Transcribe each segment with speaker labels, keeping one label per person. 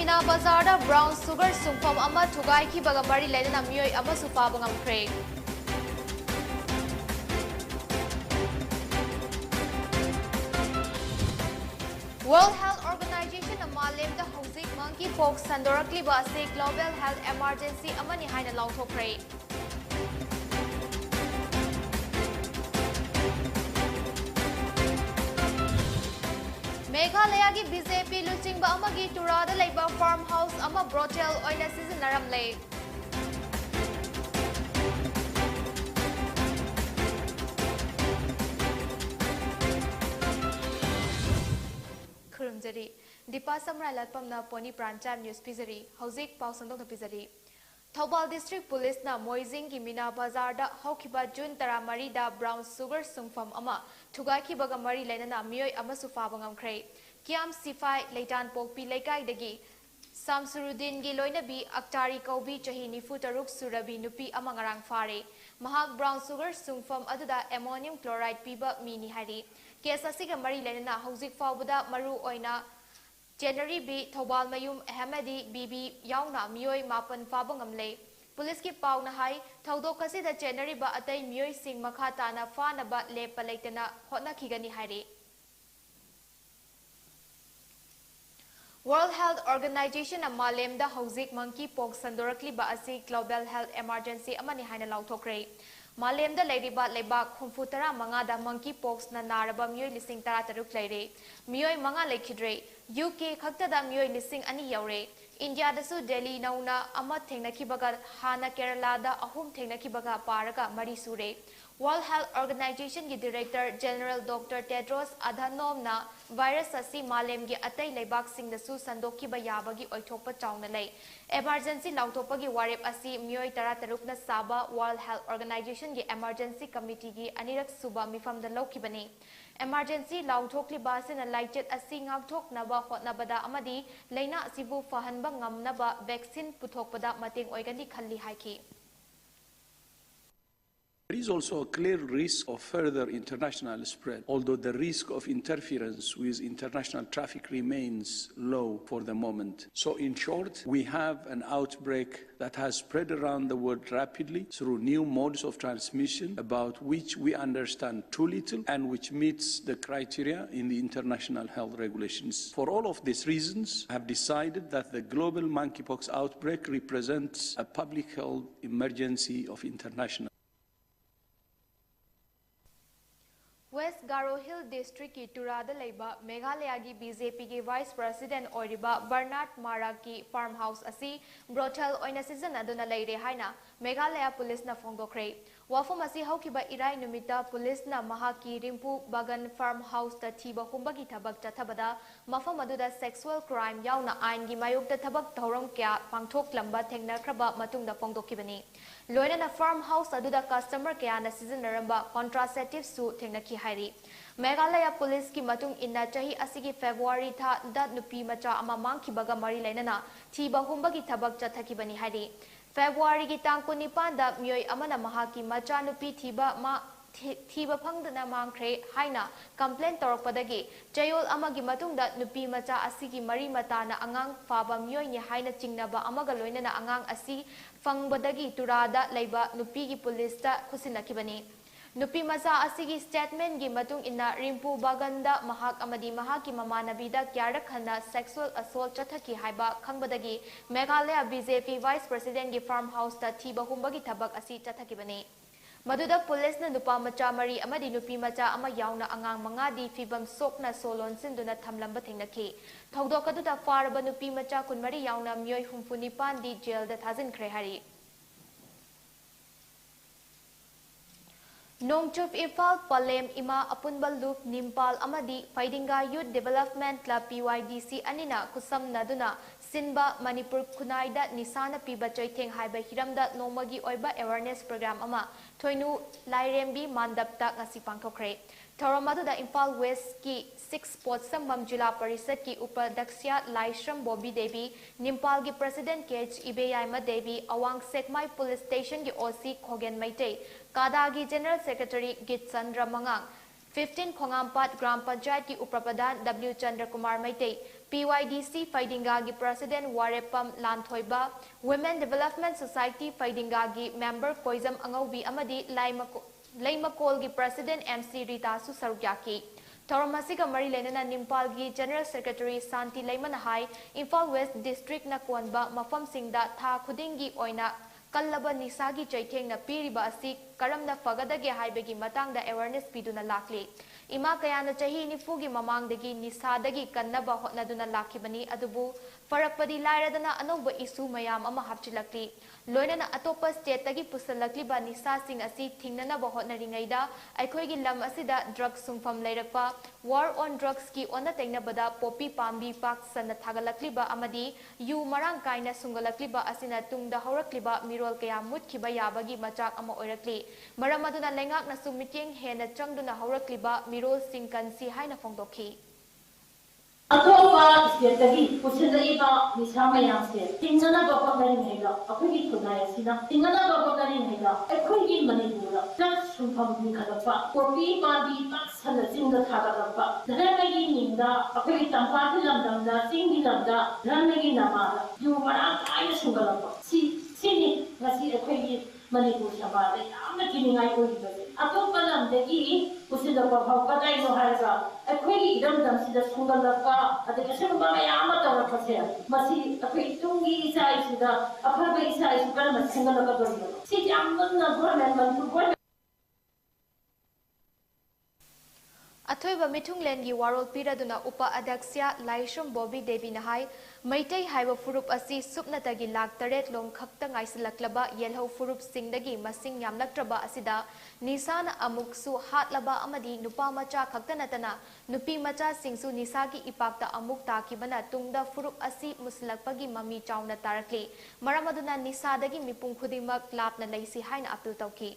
Speaker 1: Mina Bazar brown sugar sungfam ama thugai ki bagamari lena mioi ama supa bangam kre. World Health Organization amalem da hauzik monkeypox sandorakli ba se global health emergency amani haina lauthokre. Meghalaya ki BJP luching ba amagi turada leiba farmhouse ama brothel oina seasonaram lay. Kurumjari DEEPA SHAMURAILATPAM na poni prancha news pizari hauzik pausandong na pizari. Thobal District Police na Moizing ki Mina Bazar da haukiba June taramari da brown sugar sungfam ama thugai ki bagamari lena mioi ama sufa bangam kre. Kiam Sifai Leitan Pokpi Lekai dagi Samsurudin gi loina bi Aktari Kaubi chahi nifu taruk surabi nupi amangarang fare. Mahak brown sugar sungfam aduda ammonium chloride piba mini hari. Kesa siga mari lena hauzik fawbuda maru oina January B Thobal Mayum Ahmadi BB yauna mioi mapan fabangam le. Police ki pau na hai thaudo kasi da January ba atay mioi sing makata na fa na ba le palaitana hotna khigani hari. World Health Organization amalem da hauzik monkeypox sandorakli ba asi global health emergency amani haina lauthokre. Malem da leiriba leba khumfutara manga da monkeypox na naraba mioi lising tara taruk leire. Mioi manga lekhidre. UK khakta da mioi lising ani yaure. India da su Delhi nauna ama thengnakibaga hana Kerala da ahum thengnakibaga paraga mari sure. World Health Organization ki Director General Dr. Tedros Adhanom na virus asi malem gi atai leibak sing da su sandoki ba yabagi oithokpa chauna lei. Emergency lautopa gi warep asi mioi tara taruk na saba World Health Organization gi Emergency Committee gi anirak suba mifam da laukibani. Emergency lauthokli ba sin laijet asi ngakthok naba hotnabada amadi leina asibu fahanba ngamnaba vaccine puthokpada mating oigani khalli haiki.
Speaker 2: There is also a clear risk of further international spread, although the risk of interference with international traffic remains low for the moment. So in short, we have an outbreak that has spread around the world rapidly through new modes of transmission about which we understand too little and which meets the criteria in the international health regulations. For all of these reasons, I have decided that the global monkeypox outbreak represents a public health emergency of international.
Speaker 1: West Garo Hill District ki Turada Leiba Meghalaya ki BJP ki Vice President Oiriba Bernard Mara ki farmhouse asi brothel oina season aduna leire haina Meghalaya police na phongdokre. Wafum asi haukiba irai numita police na mahaki rimpu bagan farmhouse ta thiba humbagi thabak chathabada mafam aduda sexual crime yauna ain gi mayokta thabak thauram kya pangthok lamba thengnakraba matungda phongdokibani. Loina na farmhouse aduda customer kya na season naramba contraceptive su thengnaki hairi. Meghalaya police ki matung inna chahi asigi February tha da nupi macha ama mangkibaga mari lainana thiba humbagi thabak chathakibani hairi. February ki tang kunipan da mioi amana mahaki macha nupi thiba phangdana mangkhre haina complaint torokpadagi chayol amagi matungda nupi macha asigi mari mata na angang faba mioi ni haina chingnaba amaga loina na angang asi fangbadagi turada leiba nupi ki police ta khusinakibani. Nupi macha asigi statement gi matung inna rimpu baganda mahak amadi mahaki mamanabida kyarak khana sexual assault chathaki haiba khangbadagi Meghalaya BJP Vice President gi farmhouse ta thiba humbagi thabak asi chathakibani. Maduda police na nupa macha mari amadi nupi macha ama yauna angang mangadi fibam sokna solon sinduna thamlamba thengnaki. Thaudok aduda faraba nupi macha kunmari yauna mioi humfuni pandi jail da thazin khre hari. Nongchup Ifal Palem Ima Apunbal Loop Nimpal Amadi Faidinga Youth Development Club PYDC Anina Kusam Naduna Sinba Manipur Kunaida Nisana Piba Choiteng Haiba Hiramda Nomagi Oiba Awareness Program Ama Toinu Lairembi Mandapta Ngasi Pangthokre. Thoramadu da Impal West ki 6 Sports Sambam Jila Parisat ki Upadaksya Laishram Bobby Devi Nimpal ki President KH Ibeyama Devi Awang Sekmai Police Station ki OC Khogen Maitei Kadagi General Secretary Git Chandra Mangang 15 Khongampat Gram Panchayat ki Uprapadhan W Chandra Kumar Maitei PYDC Faidingagi President Warepam Lanthoiba, Women Development Society Faidingagi Member Koizam Angaubi Amadi Laimakolgi President MC Rita Susarugyaki. Tauramasiga Mari Lenana Nimpalgi General Secretary Santi Laimanahai, Imphal West District Nakwanba, Mafam Singda, Tha Kudingi Oina, Kallaba Nisagi Chaiteng na Piriba Asi, Karamna Fagadagi Haibegi Matang da awareness piduna lakli. Ima kayana chahi nifugi mamangdagi nisadagi kannaba hotnaduna lakibani adubu farakpadi lairadana anouba isu mayam ama hapchilakli. Loinana atopa state tagi pusalakliba nisa sing asi thingnanaba hotnaringaida aikhoigi lam asida drugs sungfam lairakpa war on drugs ki onna tengnabada poppy pambi pak sanna thagalakliba amadi yu marang kaina sungalakliba asina tungda haurakliba mirol kaya mutkhiba yabagi machak ama oirakli. Maramaduna lengak na sumiting hena changduna haurakliba mirol singkansi haina fongdokhi.
Speaker 3: Atopa state pusilaiba nisamayam se tingana bapangari hega akhogi thunaya sina tingana bapangari hega akhogi manipura ta sumpham ni khalapa kopi madi paksala jinga thagarapa dhanagi ninga akhogi tampa lamdamda singi lamda dhanagi namara yu mara kai sungalapa sini ngasi akhogi manipur sabale amna kiningai ko hibase atopa lamdagi pusilapa bhawkadai no harga akhogi idamdam sida sungalapa adega samba mayama tawrakase masi akoi tungi isai sida aphaba isai sukar masingalaka bariyo si jamna government manipur
Speaker 1: Athoiba Mithunglengi Warol Piraduna Upa Adaksya Laishum Bobby Devi Nahai Maitai Haiba Furup Asi Supnatagi Lak Taret Long Khakta Ngaisilaklaba Yelho Furup Singdagi Masing Yamlakraba Asida Nisana Amuksu Hatlaba Amadi Nupa Macha Khaktanatana Nupi Macha Singsu Nisagi Ipakta Amuk Takibana Tungda Furup Asi Muslakpagi Mami Chauna Tarakli Maramaduna Nisadagi Mipung Khudimak Lapna Laisi Haina Apil Tauki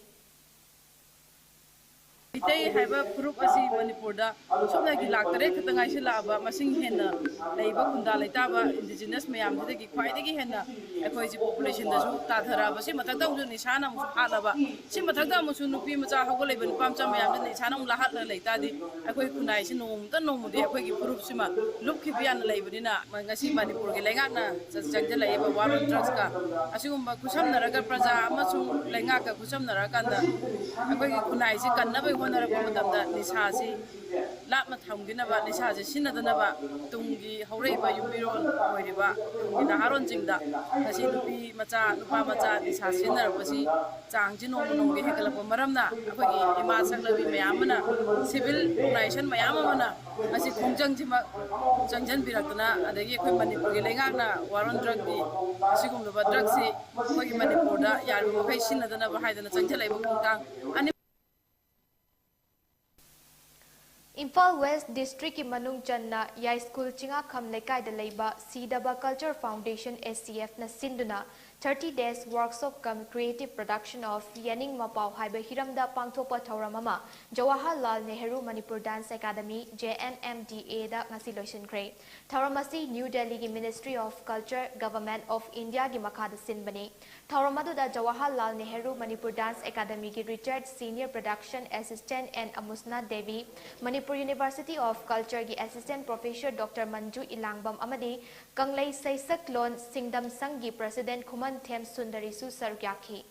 Speaker 4: Itai haiba furup asi Manipurda somna gi laktare khatangai se laba masing henna leiba gunda leitaba indigenous mayam dagi khwaidagi henna akhoi ji population da su ta thara ba si mathakta mu nisana mu halaba si mathakta mu su nupi macha hawgo leiba nupam cha mayam da nisana mu lahat la leita di akhoi kunai si nom ta nom di akhoi gi furup sima lup khi bian leiba dina ngasi Manipur gi lengak na changja leiba waron drugs ka asigumba kusam naraga praja amasung lengak ka kusam naraga akhoi gi kunai si kannaba Nisasi Lapma Tanginaba, Nisasi, Sinadanaba, Tungi, Horeba, Yumiron, Horiba, in the Haron Jingda, Nasinupi, Mata, Nupamata, Nisasi, Narapasi, Tangjino, Hekala Maramna, Imasalabi, Mayamana, Civil Nation, Mayamana, as it conjunctiva, Janjan Biratana, and the Manipur Lengana, Waron Druggy, Sigum Drugsy, Manipuda, Yaru, Sinadanaba, Hide and Sanjala, and
Speaker 1: Imphal West District in Manung Channa Yai School Chinga Kham Lekai de Leiba Sidaba Culture Foundation SCF na Sinduna 30 days workshop cum creative production of Yaning Mapau Haiba Hiramda Pangthopa Thauramama Jawaharlal Nehru Manipur Dance Academy JNMDA da ngasi loisinkhre Thauramasi New Delhi gi Ministry of Culture Government of India gi makhada sinbani Thauramadu da Jawaharlal Nehru Manipur Dance Academy gi retired senior production assistant and Amusna Devi Manipur University of Culture gi assistant professor Dr Manju Ilangbam amadi Kanglei Saisak Lon Singdam Sangi President Kuman Them Sundari Su Sarugyaki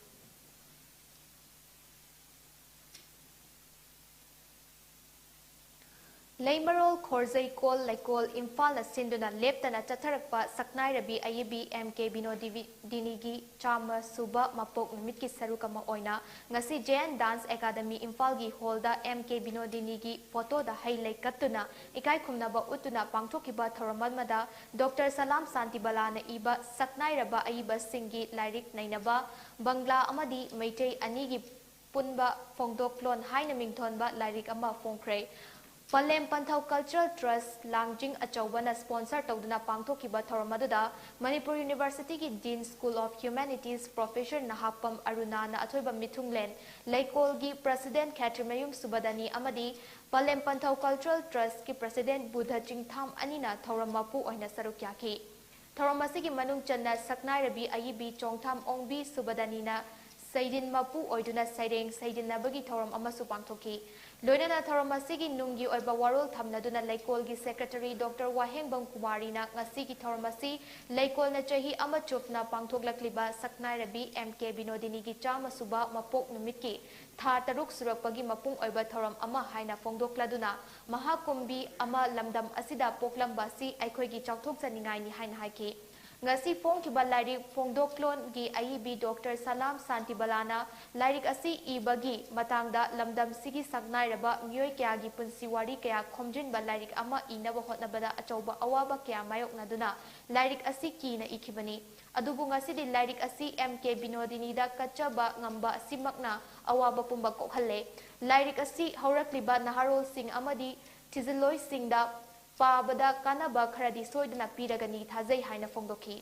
Speaker 1: Leimarol Khorzai Kol Laikol Imphal na Sinduna Leptana Chatharakpa Saknai Rabi Ayibi MK Binodi Dinigi Chama Suba Mapok Numitki Sarukama Oina Ngasi JN Dance Academy Imphal gi Holda MK Binodinigi Photo da Hailai Katuna Ikai Khumnaba Utuna Pangthokiba Thoramadmada Dr Salam Santibala na iba Saknai Raba Ayiba Singi Lairik Nainaba Bangla Amadi Meitei Anigi Punba Fongdoklon Haina Mingthonba Lairik Ama Fongkre Palem Panthau Cultural Trust Langjing Achauwana sponsor Tauduna Pangthokiba Thoramaduda Manipur University ki Dean School of Humanities Professor Nahapam Arunana Athoiba Mithunglen Laikol gi President Khatrimayum Subadani Amadi Palem Panthau Cultural Trust ki President Buddha Chingtham Anina Thoramapu Oina Sarukyaki Thoramasi ki Manung Channa Saknai Rabi Ayibi Chongtham Ongbi Subadanina Saidin Mapu Oiduna Saiding Saidin Nabagi Toram Amasu Pangtoki. Loinana Toramasigi Nungi Oiba Warul Tamnaduna Laikolgi Secretary Dr. Wahengbang Kumarina Ngasigi Toramasi Laikol Nachahi Amachufna Pangtoglakliba Saknai Rabi MK Binodini Chama Suba Mapok Numiki Tha Taruk Surakpagi Mapung Oiba Toram Ama Haina Fongdokladuna Mahakumbi Ama Lamdam Asida Poklambasi Aikoigi Chautok Zaningai ni Hain Haiki Ngasi Fong Kiba Lairik Fongdoklon gi IEB Dr. Salam Santibalana Lairik Asi Ibagi Matangda Lamdam Sigi Sagnai Raba Myoy Kaya gi Punsiwari Kaya Khomjin ba Lairik Ama Inaba Hotnabada Achauba Awaba Kaya Mayok Naduna Lairik Asi Kina Ikibani Adubu ngasi di Lairik Asi MK Binodini da Kachaba Ngamba Simakna Awaba Pumba Kokhalle Lairik Asi Haurakliba Naharol Singh Amadi Tiziloi Singh da Pabada Kanaba Karadi Soidana Piragani Tazai Haina Fongdoki.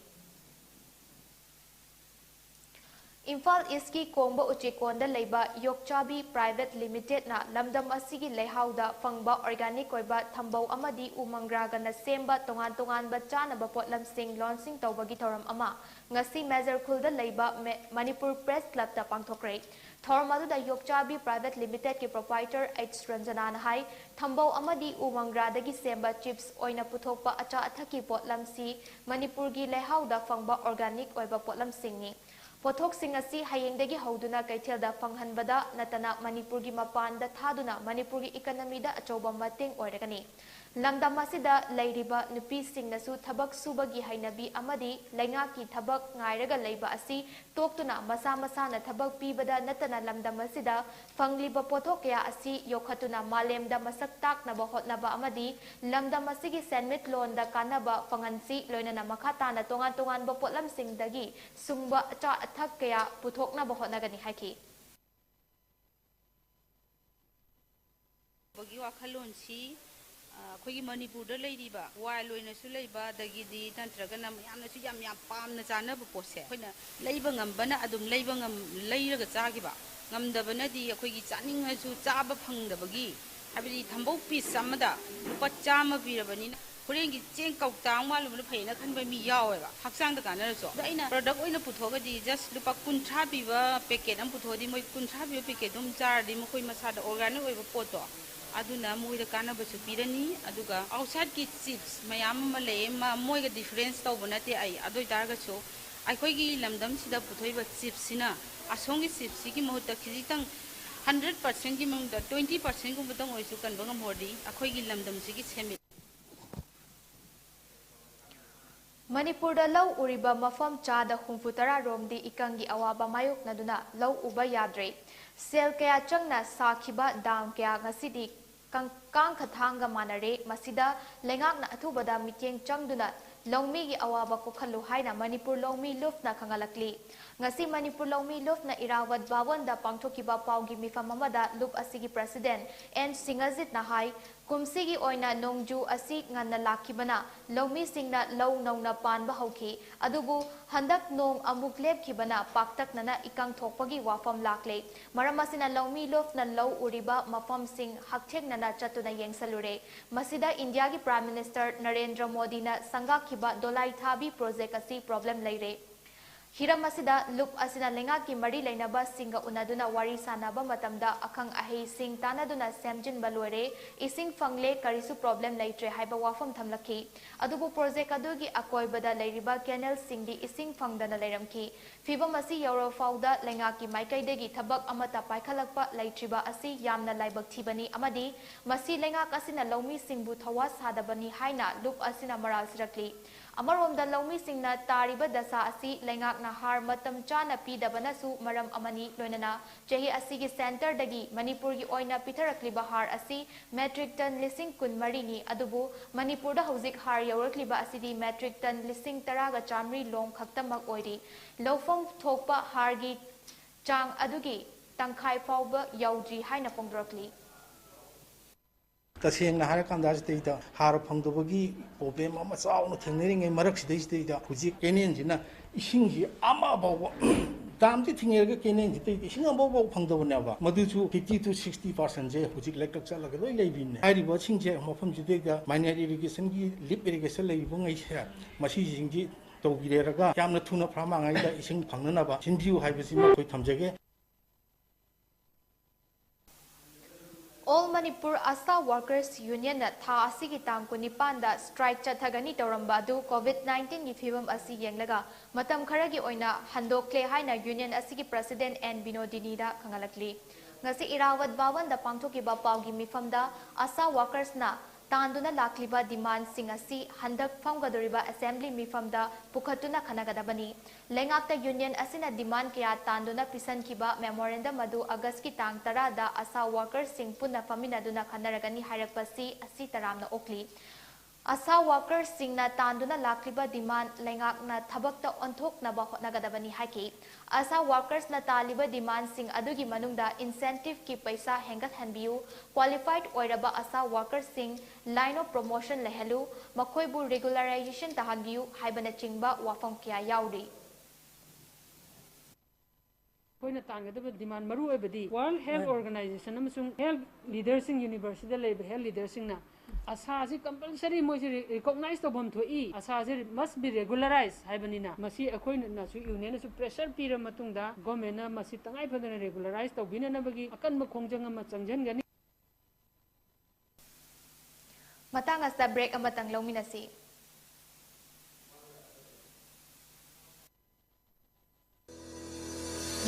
Speaker 1: Imphal Iski Kongba Uchekonda Leba Yokchabi Private Limited na Lamdam Asigi Lehauda Fangba Organic Oiba Tambau Amadi Umangragana Semba Tongan Tongan Bachana Bapotlam Sing Launching Tawbagi Toram Ama Ngasi Measure Kulda Leba Manipur Press Club da Pangthokre. Thormadu da Yokchabi Private Limited ki proprietor H. Ranjanan Hai Thambau Amadi Umangrada Semba Chips Oina Puthokpa Acha Athaki Potlam Si Manipur gi Lehauda Fangba Organic Oiba Potlam Singni Pothok Singasi Hayengdagi Hauduna Kaitelda Fanghanbada Natana Manipur gi Mapanda Thaduna Manipur gi economy da Achoba Mating Oiragani Lamdam Masida Lairiba Nupi Singnasu Thabak Subagi Hainabi Amadi Laingaki Thabak Ngairaga Leiba Asi Toktuna Masa Masana Thabak Pibada Natana Lamdam Masida Fangliba Pothokya Asi Yokhatuna Malemda Masak Taknaba Hotnaba Amadi Lamdam Masigi Senmit Londa Kanaba Fangansi Loinana Makatana Tongan Tongan Bapotlam Singdagi Sungba Cha Athak Kaya Puthoknaba Hotnagani Haki
Speaker 5: Bagi wakhalon si Kogi Manipur da Ladiba, while in a Sulaiba, the Gidi, Tantragana, Yam Palm, Nazana, Pose, when Labangam Bana Adum Labangam Layer Zagiba, Nam the Banadi, a Kogi Sanning as to Zaba Pang the Bagi, Abdi Tambo Piece Samada, Pachama Virabanina, putting it Jink of Town while the pain, and by me Yawa, Haxan the Gunner. So, the product in the Putoga, just look up Kuntrabiva, Picket and Putodi, Kuntrabi Picket, Zardi, Mokoi Masada, Organo over Poto. Aduna Muida Kanaba Supirani, Aduga, outside kit chips, Mayam Malay, Moiga difference to Bonate, Ado Darga so, I Kogi Lamdam Sida Putoiva chipsina, a song is Siki Mota Kizitang 100% gimong the 20% kumbutong oisukan bangam hodi, a Kogi Lamdam Siki Semi.
Speaker 1: Manipur da Law Uriba Mafam Chada Humfutara Romdi Ikangi Awaba Mayok Naduna, Law Uba Yadre, Sel Kaya Changna Sakiba Dam Kaya Ngasidi Kang Kathanga Manare, Masida, Lengak na Atubada Miking Changduna, Longmi Awaba Kokhalu Haina, Manipur Longmi Lufna Kangalakli. Ngasi Manipur Longmi Lufna Irawad Bawanda Pangtokiba Paugi Mifamamada Lup Asigi President and Singazit Nahai, Kumsigi Oina Nongju Asi Ngana Lakibana, Longmi Singna Low Nongna Pan Bahauki, Adubu, Handak Nong Amukleb Kibana, Paktak Nana Ikang Tokpagi Wafam Lakle, Maramasina Longmi Lufna Low Uriba Mafam Sing Haktek Nana Chatuna Yang Salure, Masida India Prime Minister Narendra Modi na Sangha Kiba Dolai Thabi Project Asi Problem Laire. Hiram Masida Lup Asina Lenga ki Mari Lainaba Singa Unaduna Wari Sanaba Matamda Akang Ahe Sing Tanaduna Semjin Balore, Ising Fangle Karisu Problem Laitre Haiba Wafam Tamlaki, Adubu Project Adugi Akoibada Lairiba Canal Singdi Ising Fangdana Lairamki, Fiba Masi Yoro Fauda Lenga ki Maikai Degi Tabak Amata Paikalakpa Laitriba Asi Yamna Laibak Tibani Amadi, Masi Lenga Asina Lomi Singbu Tawas Hadabani Haina Lup Asina Maral Sirakli. Amarom da Lomi Singna Tariba Dasa Asi Lengak na har matam chana pidabanasu maram amani loinana Chehi Asigi Center dagi Manipur gi oina pitarakliba har asi metric ton lising kun marini adubu Manipur da hauzik har yaurakliba asidi metric ton lising taraga chamri long khaktamak oiri lofong thokpa har gi chang adugi tangkhai fauba yaudri haina pongdrakli
Speaker 6: तसेंना हार कांदाजतेदा हार फंगदबगी problem अमा चावनो थेंनेरिङै मरक्सिदैदा हुजिक केनेनजिना इसिंजि अमा बाव दामति थिङेरगा केनेनजितै इसिं अमा बाव फंगदबनेबा मदुजु 50 to 60% जे हुजिक लेकक चलगा लोइ लेबिने हारिबो सिंजे मफमजिदैदा minor irrigation gi lift irrigation लेबिबङैसे मसि जिंजि तौगिरेरगा यामना थुना फ्रामाङैदा इसिं फंगननाबा सिनजिउ हाइबसि मखै थमजगे
Speaker 1: All Manipur Asa Workers Union na tha asigi tang kunipanda strike chathagani tawramba adu COVID-19 gi phibam asi yenglaga matam kharagi oina handokle haina union asigi president N Binodini da khangalakli ngasi Irawat Bawan da pangthokiba pawgi mifamda Asa Workers na Tanduna lakliba demand singasi handak famgadoriba assembly mifamda pukhatuna khanagadabani lengakta union asina demand kya tanduna pisan kiba memorandum adu August ki tang 10 da asa workers sing punna faminaduna khanaragani harakpasi asi taramna okli asa workers singna tanduna lakliba demand lengakna thabakta onthoknaba hotnagadabani haki asa workers na taliba demand sing adugi manungda incentive ki paisa hengat hanbiu qualified oiraba asa workers sing line of promotion lehelu makhoibu regularization tahanbiu haibana chingba wafam kya yauri
Speaker 7: कोई तांगदब demand मरु एबदी World Health Organization अमसुंग health लीडर्सिंग university लेब health लीडर्सिंग ना असाजी कंपलसरी मोजि रिकॉग्नाइज तोबम थोई असाजी मस्ट बी रेगुलराइज हाइबनिना मसी अखोय नासु यूनियन सु प्रेशर पीर मतुंगदा गवर्नमेंट ना मसी तंगाई फदन रेगुलराइज तोबिननबगी अकन मखोंजंग अमा चंगजनगनी
Speaker 1: matang asta break amatang lawminasi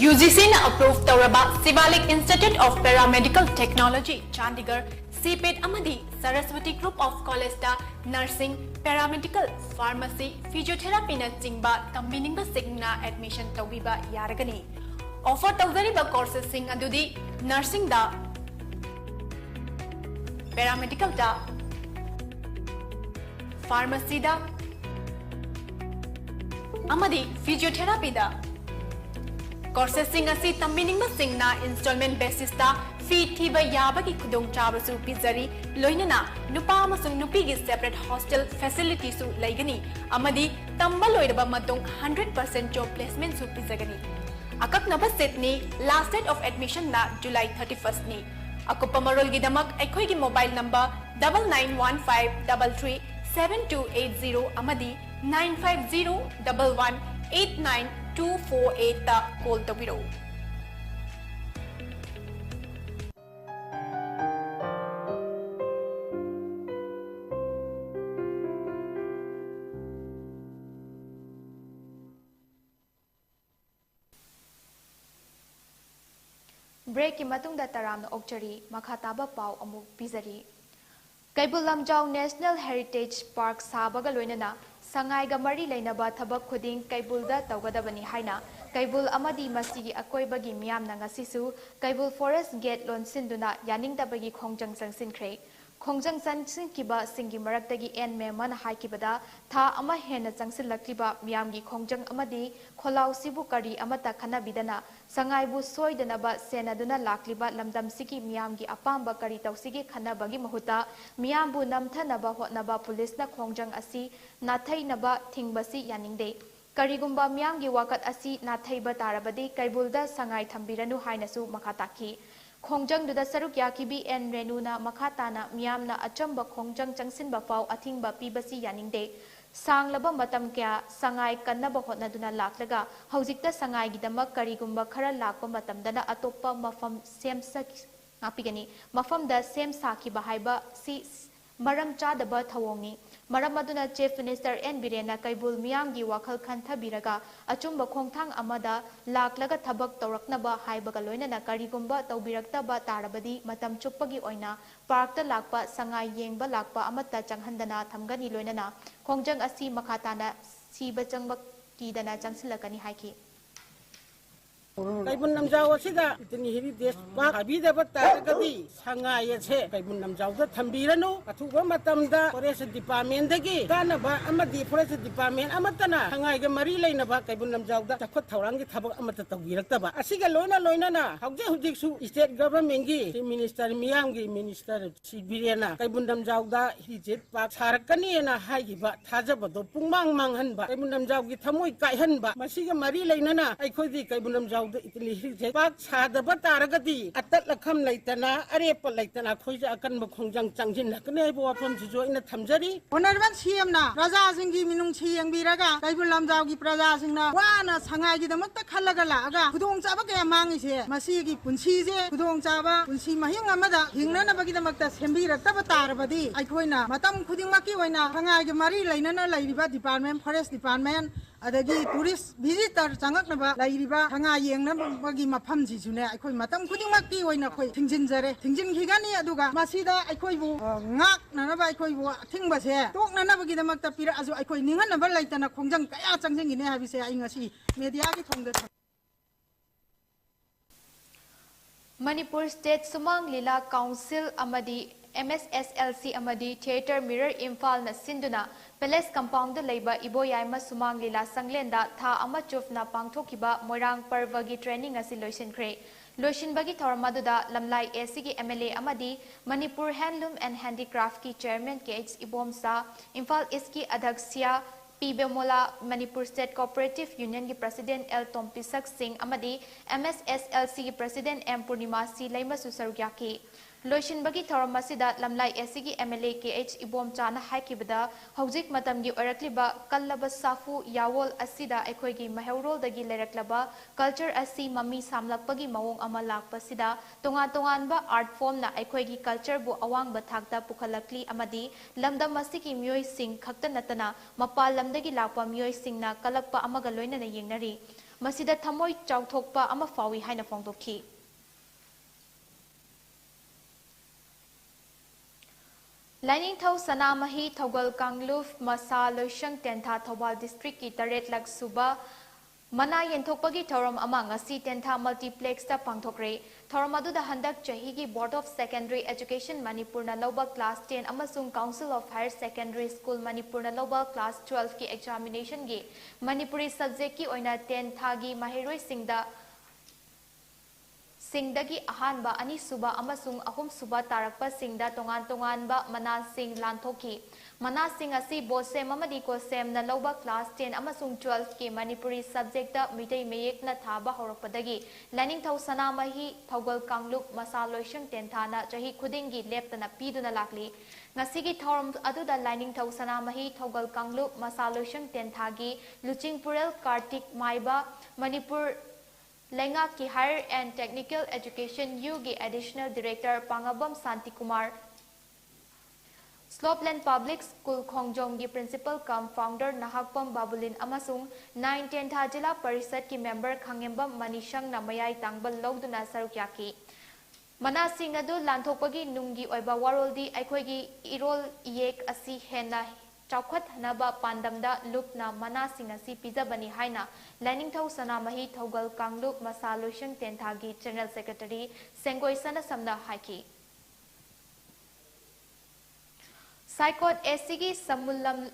Speaker 8: UGC na approved Tauraba Sivalik Institute of Paramedical Technology, Chandigarh, CPET Amadi, Saraswati Group of College da Nursing, Paramedical, Pharmacy, Physiotherapy na Jingba, Tambininga Signa admission Tawiba Yaragani. Offer Tawzariba courses sing adudi Nursing da, Paramedical da, Pharmacy da, Amadi, Physiotherapy da. Courses sing asi tambining sing na installment basis ta fee thiba yabagi khudong chabasu pizari loinana nupa amasung nupi gi separate hostel facility su laigani amadi tamba loiraba matung 100% job placement su pizagani akak naba set ni last date of admission na July 31st ni akupa marol gi damak aikhoi gi mobile number 9915337280 amadi 9501189248 ta call tawiro.
Speaker 1: break ki matungda taramna okchari makhataba pau amuk pizari Kaibul Lamjau National Heritage Park sabaga loinana sangai ga mari leinaba thabak khuding Kaibulda tawgadabani haina Kaibul amadi masigi akoibagi miyamna ngasisu Kaibul Forest Gate lonsinduna yaningdabagi khongjang sangsinkhre khongjang sansinkiba singi maraktagi en meman haikibada tha ama hena changsilakliba miyamgi khongjang amadi kholau sibu kari amata khanabidana sangaibu soidanaba senaduna lakliba lamdam sigi miyamgi apamba kari tausigi khanabagi mahuta miyambu namthanaba hotnaba police na khongjang asi nathainaba thingbasi yaningde karigumba miyamgi wakat asi nathaiba tarabadi Kaibulda sangai thambiranu hainasu makhataki khongjang duda saruk yakibi en renuna makhatana miyamna achamba khongjang changsinba pau athingba pibasi yaningde sanglaba matam kya sangai kannaba hotnaduna laklaga haujikta sangai gidamak karigumba khara lakpa matamdana atoppa mafam semsa ngapigani mafamda semsa ki bahaiba si maram chadaba thawongi maram aduna chief minister N Birena Kaibul miyamgi wakhal khanthabiraga achumba khongthang amada laklaga thabak tawraknaba haibaga loinana karigumba tawbiraktaba tarabadi matam chuppagi oina parkta lakpa sangai yengba lakpa amata changhandana thamgani loinana khongjang asi makhatana siba changba kidana changsilakani haiki
Speaker 9: Kaibun namjau asida itini heritage park abidaba taragadi sangai ase kaibun namjau da thambiranu athuba matamda forest department dagi kanaba amadi forest department amatana sangai ga mari leinaba kaibun namjau da takhot thaurangi thabak amata tawbiraktaba asiga loina na hujik su state government gi minister miyamgi minister sibirena kaibun namjau da heritage park sarakani na haigiba thajaba do pungmang manghanba kaibun namjau gi thamoi kaihanba masiga mari leinana aikhodi kaibun namjau ꯅꯝꯖꯥꯎꯗ Italy ꯍꯤꯜꯁꯦ ꯄꯥꯛ ꯁꯥꯗꯕ ꯇꯥꯔꯒꯗꯤ ꯑꯇꯠ ꯑꯈꯝ ꯂꯩꯇꯅ ꯑꯔꯦꯞꯄ ꯂꯩꯇꯅ ꯑꯩꯈꯣꯏꯁꯦ ꯑꯀꯟꯕ ꯈꯣꯡꯖꯪ ꯆꯪꯁꯤꯜꯂꯛꯀꯅꯤ ꯍꯥꯏꯕ ꯋꯥꯐꯝꯁꯤꯁꯨ ꯑꯩꯅ ꯊꯝꯖꯔꯤ
Speaker 10: ꯍꯣꯅꯔꯕꯜ ꯁꯤఎꯝꯅ ꯄ꯭ꯔꯖꯥꯁꯤꯡꯒꯤ ꯃꯤꯅꯨꯡꯁꯤ ꯌꯦꯡꯕꯤꯔꯒ ꯀꯩꯕꯨꯜ ꯂꯝꯖꯥꯎꯒꯤ ꯄ꯭ꯔꯖꯥꯁꯤꯡꯅ ꯋꯥꯅ ꯁꯉꯥꯏꯒꯤꯗꯃꯛꯇ ꯈꯜꯂꯒ ꯂꯥꯛꯑꯒ ꯈꯨꯗꯣꯡꯆꯥꯕ ꯀꯌꯥ ꯃꯥꯡꯉꯤꯁꯦ ꯃꯁꯤꯒꯤ ꯄꯨꯟꯁꯤꯁꯦ ꯈꯨꯗꯣꯡꯆꯥꯕ ꯄꯨꯟꯁꯤ ꯃꯍꯤꯡ ꯑꯃꯗ ꯍꯤꯡꯅꯅꯕꯒꯤꯗꯃꯛꯇ ꯁꯦꯝꯕꯤꯔꯛꯇꯕ ꯇꯥꯔꯕꯗꯤ ꯑꯩꯈꯣꯏꯅ ꯃꯇꯝ ꯈꯨꯗꯤꯡꯃꯛꯀꯤ ꯑꯣꯏꯅ ꯁꯉꯥꯏꯒꯤ ꯃꯔꯤ ꯂꯩꯅꯅ ꯂꯩꯔꯤꯕ ꯗꯤꯄꯥꯔꯠꯃꯦꯟ ꯐꯣꯔꯦꯁ ꯗꯤꯄꯥꯔꯠꯃꯦꯟ ꯑꯗꯒꯤ ꯇꯨꯔꯤꯁ ꯚꯤꯖꯤꯇꯔ ꯆꯪꯉꯛꯅꯕ ꯂꯩꯔꯤꯕ ꯁꯉꯥꯏ ꯌꯦꯡꯅꯕꯒꯤ ꯃꯐꯝꯁꯤꯁꯨꯅꯦ ꯑꯩꯈꯣꯏ ꯃꯇꯝ ꯈꯨꯗꯤꯡꯃꯛꯀꯤ ꯑꯣꯏꯅ ꯑꯩꯈꯣꯏ ꯊꯤꯡꯖꯤꯟꯖꯔꯦ ꯊꯤꯡꯖꯤꯟꯈꯤꯒꯅꯤ ꯑꯗꯨꯒ ꯃꯁꯤꯗ ꯑꯩꯈꯣꯏꯕꯨ ꯉꯥꯛꯅꯅꯕ ꯑꯩꯈꯣꯏꯕꯨ ꯑꯊꯤꯡꯕꯁꯦ ꯇꯣꯛꯅꯅꯕꯒꯤꯗꯃꯛꯇ ꯄꯤꯔꯛꯑꯁꯨ ꯑꯩꯈꯣꯏ ꯅꯤꯡꯍꯟꯅꯕ ꯂꯩꯇꯅ ꯈꯣꯡꯖꯪ ꯀꯌꯥ ꯆꯪꯁꯤꯟꯈꯤꯅꯤ ꯍꯥꯏꯕꯁꯦ ꯑꯩ ꯉꯁꯤ ꯃꯦꯗꯤꯌꯥꯒꯤ ꯊꯣꯡꯗ
Speaker 1: Manipur State Sumang Lila Council amadi MSSLC amadi Theatre Mirror Imphal na sinduna Palace Compound leiba Iboyaima Sumang Lila Sanglenda tha ama chufna pangthokiba Moirang Parvagi training asi loisinkhre Loishinbagi Thormaduda Lamlai ACG MLA amadi Manipur Handloom and Handicraft ki Chairman KH Ibomsa Imphal Iski Adhaksya Pibemola Manipur State Cooperative Union ki President L Tompisak Singh amadi MSSLC ki President M Purnimasi Laima Susarugyaki Loishinbagi Thoramasida Lamlai SCG MLA KH Ibom Chana Haikibada Hauzik Matamgi Orakliba Kallaba Safu Yawol Asida Ekoigi Maheurol Dagi Leraklaba Culture Asi Mami Samlakpagi Mawong Amalakpa Sida Tonga Tonganba Art Form na Ekoigi Culture Bu Awang Bathakta Pukhalakli Amadi Lamda Masiki Myoy Singh Khakta Natana Mapal Lamdagi Lakpa Myoy Singh na Kalakpa Amagaloina na Yengnari Masida Thamoy Chauthokpa Ama Fawi Haina Fongdokhi Lining Thau Sanamahi Thogal Kangluf Masa Loishang Tentha Thobal District ki Taret Lak Suba Mana Yenthokpagi Thoram amang asi Tentha Multiplex ta pangthokre Thoram adu da handak chahi ki Board of Secondary Education Manipur na Loba Class 10 amasung Council of Higher Secondary School Manipur na Loba Class 12 ki examination gi Manipuri subject ki oina 10 thagi mahiroi singda Singdagi ahanba ani suba amasung ahum suba tarakpa singda tongan ba mana sing lanthoki mana sing asi bosem amadi ko sem na loba class 10 amasung 12 ki Manipuri subject da mitei meyek na thaba horakpadagi lining thau sanamahi thogal kangluk masaloishang tenthana chahi khudingi leptana piduna lakli ngasigi thorum aduda lining thau sanamahi thogal kangluk masaloishang tenthagi luching purel kartik maiba Manipur Lenga ki Higher and Technical Education UG Additional Director Pangabam Santi Kumar Slopeland Public School Khongjong ki Principal cum Founder Nahakpam Babulin amasung 9-10 tha Jila Parisad ki Member Khangembam Manishang na mayai tangbal logduna sarukyaki Mana sing adu lanthokpagi nungi oiba waroldi aikhoigi irol yek asi hena Chaukat Naba Pandamda Lupna Manasing asi Pizabani Haina Lining Thau Sanamahi Thogal Kangluk Masaloishang Tenthagi General Secretary Sengoi Sana Samna Haiki Saikot SCG Samulam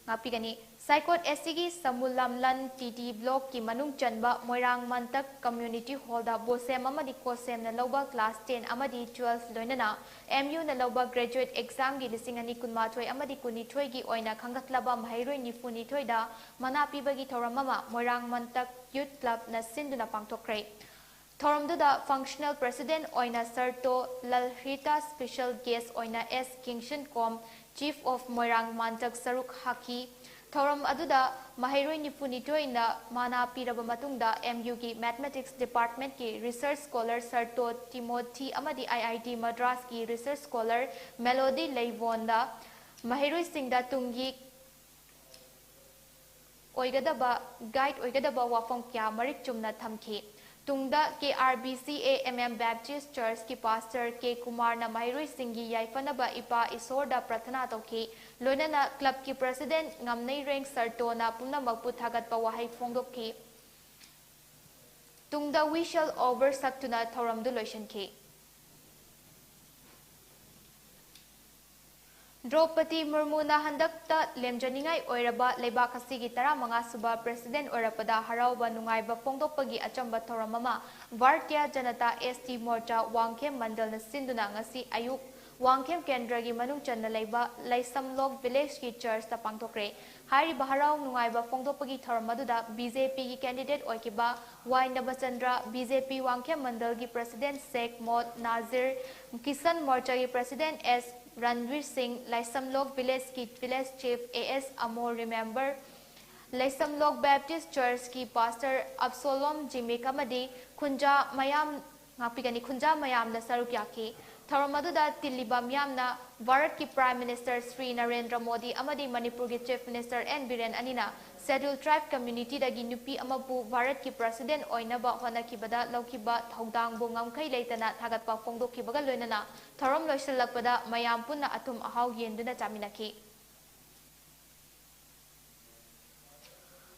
Speaker 1: Ngapigani Saikot SCG Samulamlan TT Block ki Manung Chanba Moirang Mantak Community Hall da Bosem amadi Kosem na Loba Class 10 amadi 12 loinana MU na Loba Graduate Exam gi lisingani kunmathoi amadi kunithoi gi oina khangatlaba mahairoi nifuni thoida manapi bagi thoramama Moirang Mantak Youth Club na sinduna pangthokre Thoramduda Functional President oina Sarto Lalhrita Special Guest oina S Kingshan Com Chief of Moirang Mantak Saruk Haki Thoram aduda mahairoi nipunitoi na mana piraba matungda MU ki Mathematics Department ki Research Scholar Sarto Timothy amadi IIT Madras ki Research Scholar Melody Leivonda mahairoi singda tungi oigadaba guide oigadaba wafam kya marik chumna thamki Tungda ke RBCAMM Baptist Church ki Pastor K Kumar na mahairoi singi yaifanaba ipa isorda prathana tauki Loinana Club ki President Ngamnei Reng Sarto na punamakpu thagatpa wahai phongdokki Tungda we shall over saktuna thoramdu loishanki Draupadi Murmu na handakta lemjaningai oiraba leibak asigi 15 suba President oirapada harauba nungaiba phongdokpagi achamba thoramama Bharatiya Janata ST Morcha Wangkhem Mandal na sinduna ngasi ayuk Wangkhem Kendra gi manung channa leiba Laisamlok village ki church ta pangthokre hari baharau nungaiba phongdopagi thoram maduda BJP gi candidate oikiba Y Nabachandra BJP Wangkhem mandal gi president Sheikh Mod Nazir Kisan Morcha gi president S Ranveer Singh Laisamlok village ki village chief AS Amor remember Laisamlok Baptist Church ki pastor Absalom Jimmy Kamadi Kunja Mayam ngapigani Kunja Mayam na saruk yaki thoram maduda tiliba myamna Bharat ki Prime Minister Sri Narendra Modi amadi Manipur ki Chief Minister N Biren Anina scheduled tribe community dagi nupi amabu Bharat ki President oinaba honakibada laukiba thodang bu ngamkhai leitana thagatpa phongdokkibaga loinana thoram loisalakpada mayam punna atum ahau yenduna chaminaki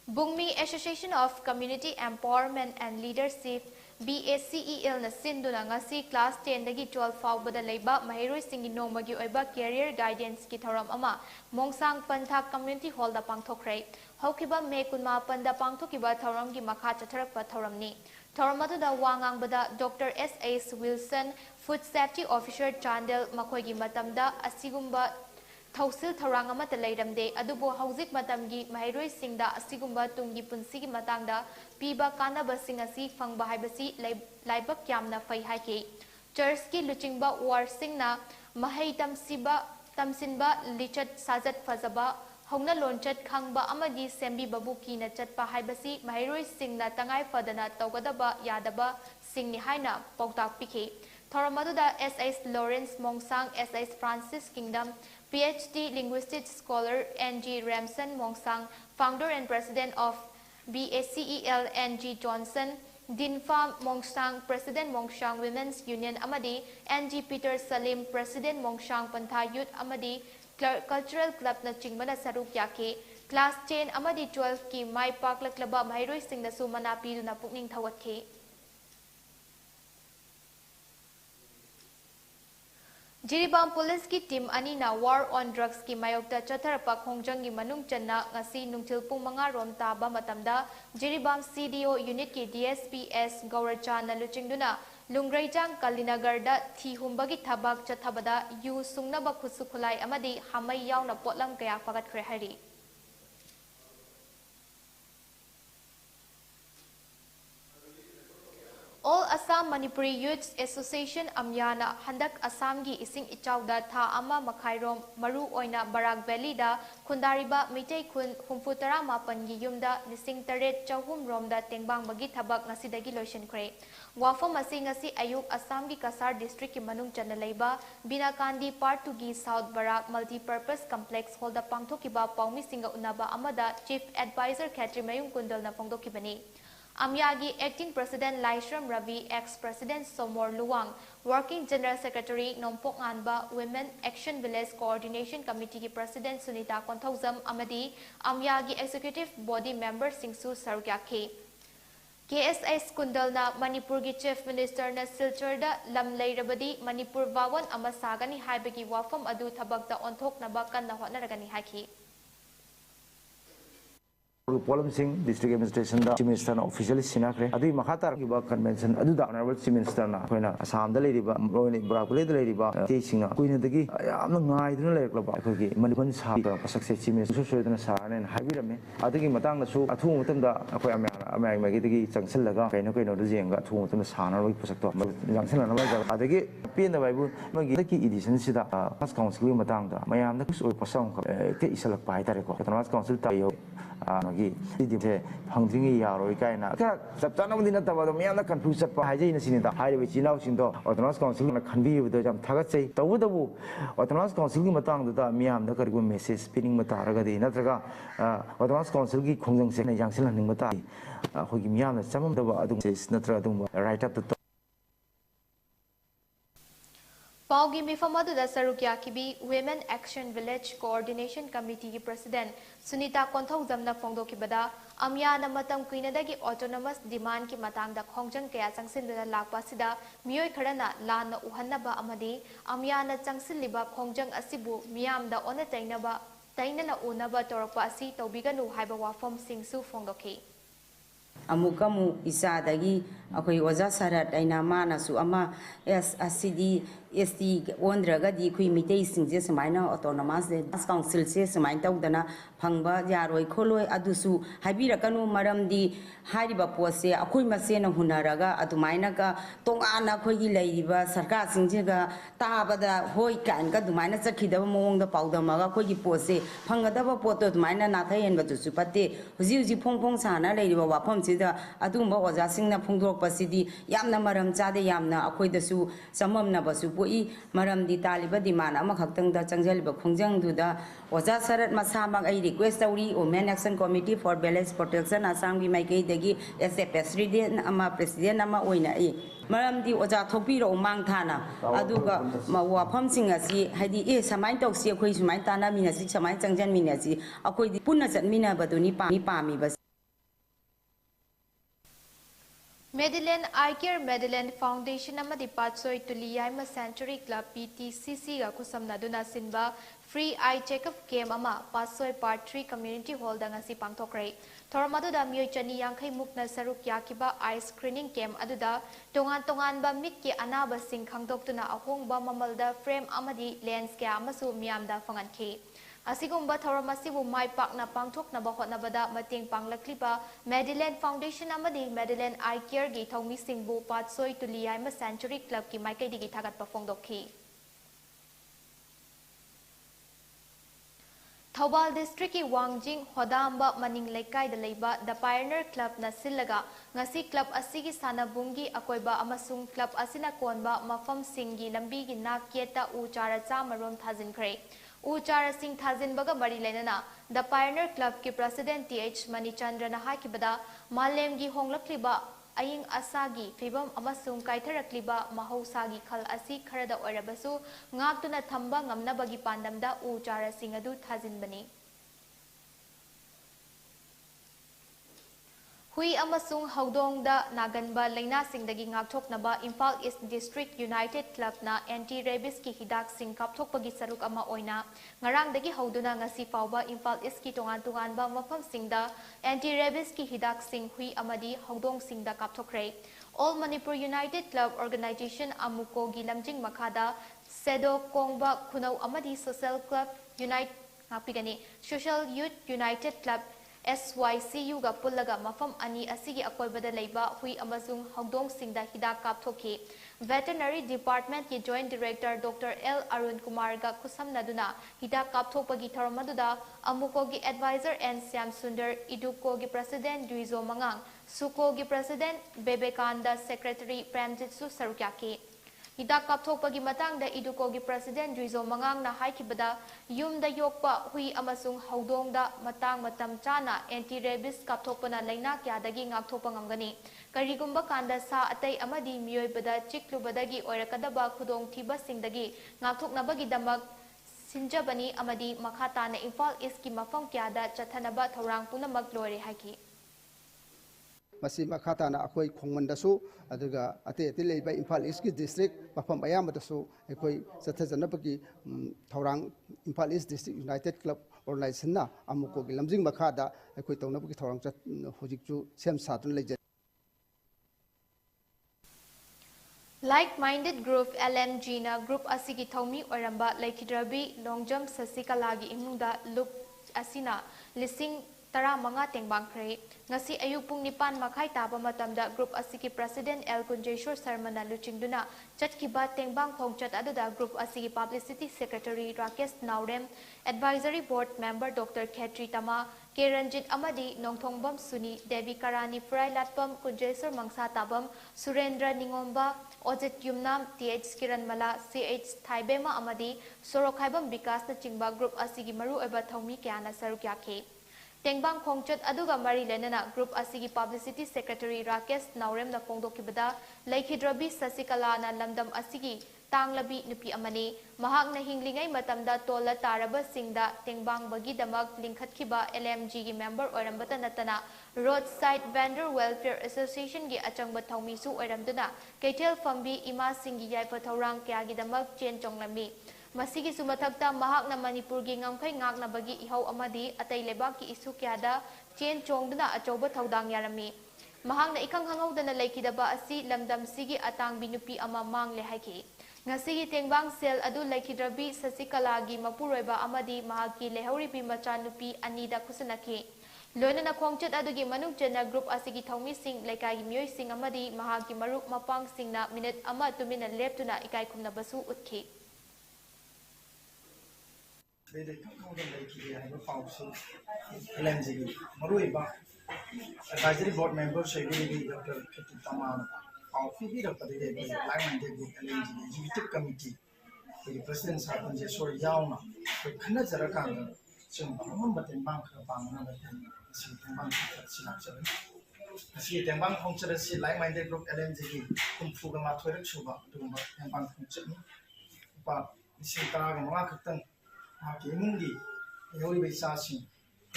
Speaker 1: Bungmi Association of Community Empowerment and Leadership BACEL na sinduna ngasi class 10 dagi 12 faubada leiba mahiroi singi nongmagi oiba career guidance ki thoram ama mongsang pantha community hall da pangthokre hokiba me kunma panda pangthokiba thoram gi makha chatharakpa thoramni thoram adu da wangang bada Dr. S.H. Wilson Food Safety Officer Chandel makoi gi matamda asigumba Thausil Tharang amata leiramde adubo hauzik matamgi mahiroi singda asigumba tungi punsigi matangda piba kanaba singasi fangba haibasi laibak yamna fai haike church ki luchingba war singna mahai tamsinba lichat sajat fazaba hongna lonchat khangba amagi sembi babuki na chatpa haibasi mahiroi singna tangai fadana tawgadaba yadaba singni haina pautak pikhe Thoramaduda S.S. Lawrence Mongsang S.S. Francis Kingdom PhD Linguistics Scholar N.G. Ramson Mongsang, Founder and President of BACEL N.G. Johnson, Dinfa Mongsang, President Mongsang Women's Union Amadi, N.G. Peter Salim, President Mongsang Pantha Youth Amadi, Cultural Club na Chingbana Saruk Yake, Class 10 Amadi 12 ki Mai Park Laklaba Mahiroi Singh na Sumana Pidu na Pukning Thawatke. Jiribam Police ki team anina war on drugs ki mayokta chatharpa khongjang gi manung channa ngasi nungthil pung 5 rom taba matamda Jiribam CDO unit ki DSPS Gauracha na luchingduna Lungraijang Kalinagar da thihumbagi thabak chathabada yu sungnaba khusukhulai amadi hamai yauna potlam kaya fagat khre hari All Assam Manipuri Youths Association Amyana Handak Assam gi ising ichawda tha ama makhairom maru oina Barak Valley da khundariba mitei khun humfutara mapan gi yumda lising taret chahum romda tengbang bagi thabak ngasidagi loision khre wafam asi ngasi ayuk Assam gi Kasar district ki manung chana leiba Binakandi part 2 gi South Barak multi-purpose complex holda pangthokiba paumi singa unaba amada chief advisor Khatri Mayung Kundal na pangdokibani Amyagi Acting President Laishram Ravi, Ex-President Somor Luwang, Working General Secretary Nompok Anba, Women Action Village Coordination Committee ki President Sunita Konthauzam Amadi, Amyagi Executive Body Member Singsu Sarugyake. KSS Kundal na Manipur ki Chief Minister na Silchar Lam Leirabadi, Manipur Vawan Amasagani Haibagi Wafam Adu Tabagda Onthok Nabakan na Hotnaragani Haki.
Speaker 11: Polam Singh District Administration da Chief Minister na officially sinakre adu makhatar ki ba convention adu da honorable Chief Minister na koina Assam da leiriba roine Barakule da leiriba te singa koina dagi yamna ngai duna leklaba akogi Manipur sa pasakse Chief Minister soidana sarane habirame adagi matang na su athu mutam da akoi amya magi dagi changsillaga kaino da jenga athu mutam sana ro pasakto jangsil na ba adagi pin da baibu magi daki edition sida Class Council ki matang da mayam da kusoi pasang ke isalak pai tare ko Class Council ta yo magi di te hangdringi yaroi kaina ka saptana mudina tabado miyamna confuse pa haje ina sinida haire chinau sindo Autonomous Council na khanbi budo jam thagatsei tawudabu Autonomous Council gi matang da miyam da karigo message pinning mata raga de natraga Autonomous Council gi khongjang se na yangsil haning mata hogi miyam na chamam da adu natraga dum right up to
Speaker 1: Paugi Mifamadu da Sarukya Kibi Women Action Village Coordination Committee ki President Sunita Konthauzam na Phongdo Kibada Amya na matam kuinadagi autonomous demand ki matang da khongjang kaya changsinduna lakpa sida miyoi kharana lana uhannaba amadi Amya na changsilliba khongjang asibu miyam da ona tainana unaba torakpa asi tawbiganu haiba wafam singsu phongdoki
Speaker 12: amukamu isadagi akoi oja sarat aina mana su ama as asidi ST ओनद्रगदी खुई मिते सिंजे समाइना autonomous council से समाइन तौदना फंगबा यारोय खोलोय अदुसु हाइबिरकनु मरमदी हाइरिबा पोसे अखोय मसेन हुनरगा अदुमाइना का तोंगाना खोगी लैरिबा सरकार सिंजेगा ताबदा होय कानगा दुमाइना चखिदबा मोंगदा पाउदमगा खोगी पोसे फंगदबा पोतो दुमाइना नाथायेनबा दुसु पते हुजि हुजि Phong साना लैरिबा वाफम सिदा अदुंबा ओजा सिंगना फोंदोरपसिदी यामना मरम चादे यामना अखोयदसु सममनबसु पोई मरमदी तालिबा डिमांड अमखक्तंगदा चंगजलिबा खोंजंगदुदा ओजा सरत मसामक आई रिक्वेस्ट तौरी women action committee for balance protection Assam की माइकईदगी एस ए प्रेसिडेंट अमा ओइना आई मरमदी ओजा थोपीरो मांग थाना अदुगा वाफमसिंग असि हाइदी ए समाइन तौसी अखोय सुमाइन ताना मिनासि समाइन चंगजन मिनासि अखोयदी पुन्ना चटमिनाबदुनी पामी बस
Speaker 1: Medellin Eye Care Medellin Foundation amadi Patsoi Tuliyaima Sanctuary Club PTCC ga kusamnaduna sinba free eye checkup camp ama Patsoi Part 3 Community Hall da ngasi pangthokre thormaduda mioi chani yankhai mukna saruk yakiba eye screening camp aduda tongan ba mit ki anaba sing khangdoktuna ahongba mamalda frame amadi lens kya amasu miamda fangankhi Asigumba Thoramasibu Mai Pakna Pangtok Nabahotnabada Mating Panglaklipa Medellin Foundation Amadi Medellin Eye Care Gi Thomi Singbu Patsoi Tuliyaima Sanctuary Club Ki Maikai Digi Thagat Pafongdokhi Thobal District Ki Wangjing Hodamba Maning Laikai da Leiba The Pioneer Club na Sillaga Ngasi Club Asigi Sanabungi Akoiba Amasung Club Asina Konba Mafam Singi Lambi Gi Nakieta U Chara Chamarom Thazin Kray Uchara Singh Thazin Baga Mari Lenana, the Pioneer Club ki President TH Manichandra Nahakibada, Malem gi Honglakliba, Aying Asagi, Fibam Amasung Kaitarakliba, Mahosagi Kal Asi Karada Orabasu, Ngabtuna Thamba Ngamnabagi Pandamda, Uchara Singh Adu Thazin Bani. Hui amasung haudong da naganba laina singdagi ngakthoknaba Imphal East District United Club na anti-rabies ki hidak sing kapthokpagi saruk ama oina ngarangdagi hauduna ngasi fawba Imphal East ki tongan ba mafam singda anti-rabies ki hidak sing hui amadi haudong singda kapthokre All Manipur United Club Organization amuko gi lamjing makhada Sedo Kongba Kunau amadi Social Club Unite ngapigani Social Youth United Club SYCU ga pullaga mafam ani asigi akoibada leiba hui amasung hongdong singda hidak kapthoki Veterinary Department ki Joint Director Dr. L. Arun Kumar ga kusamnaduna hidak kapthokpagi thormaduda amuko gi Advisor N. Syam Sundar Iduko gi President Duizo Mangang Suko gi President Bebekanda Secretary Premjit Su Sarukyaki Hidak kapthokpagi matangda Iduko gi President Duizo Mangang na haikibada yumda yokpa hui amasung haudongda matam chana anti-rabies kapthokpana laina kyadagi ngakthokpa ngamgani karigumba kanda sa atay amadi miyoibada chiklubadagi oirakadaba khudong thiba singdagi ngakthoknabagi damak sinjabani amadi makhatana Imphal East ki mafam kyada chathanaba thorang punamak lore haiki
Speaker 13: Masi makhatana akoi khongmandasu aduga ate leiba Imphal East district mafam ayamadasu akoi sathajanapagi thorang Imphal East District United Club Organization na amuko gi lamjing makhada akoi tawnapagi thorang chat hojikchu sem satun leje
Speaker 1: Like-minded group LMG na group asigi thomi oramba laikhidrabi longjam Sasikalagi imungda look asina lising Tara manga tengbang kre ngasi ayuk pung nipan makai taba matamda group asiki President L. Kunjeshwar Sharma na luchingduna chatkiba tengbang khongchat aduda group asiki Publicity Secretary Rakesh Naurem Advisory Board Member Dr. Khetri Tama K. Ranjit Amadi Nongthongbam Suni Devi Karani Furailatpam Kunjeshwar Mangsa Tabam Surendra Ningomba Ojit Yumnam TH Kiranmala CH Thaibema Amadi Sorokhaibam Vikas na chingba group asigi maru eba thomi kyana sarukyake Tengbang Khongchat aduga mari lenana group asigi Publicity Secretary Rakesh Naurem na phongdokibada Laikhidrabi Sasikala na lamdam asigi tanglabi nupi amani mahak na hinglingai matamda tola taraba singda tengbang bagi damak lingkhatkhiba LMG gi member orambata natana Roadside Vendor Welfare Association gi achangba thongmi su oramduna Keitel Fambi Ima Singi Yaipa Thorang kya gi damak chen chonglami Masigi sumathakta mahak na Manipur gi ngamkhai ngakna bagi ihau amadi atai lebak ki isu kyada chen chongduna achoba thodang yarami mahang na ikang hangawdana laikidaba asi lamdam sigi atangbi nupi ama mangle haiki ngasigi tengbang sel adu laikidrabi Sasikalagi mapuroiba amadi mahaki lehauribi macha nupi anida kusanaki loina na khongchat adugi manung chena group asigi thongmi sing laikai mioi sing amadi mahaki marup mapang singna minute ama tumina leptuna ikai khumna basu utkhi
Speaker 6: advisory board member Dr. Tamam executive committee the president Sarpan Jesor Yauna Kana Zarakanga some Batin Bank si Tembang Sinapsari. Si Tembang Hongser si like-minded group LNG kung Fugama Twitter Chuba Dumba Tembang Hongser but si Taga Makatan Haki Mundi Yori Sasi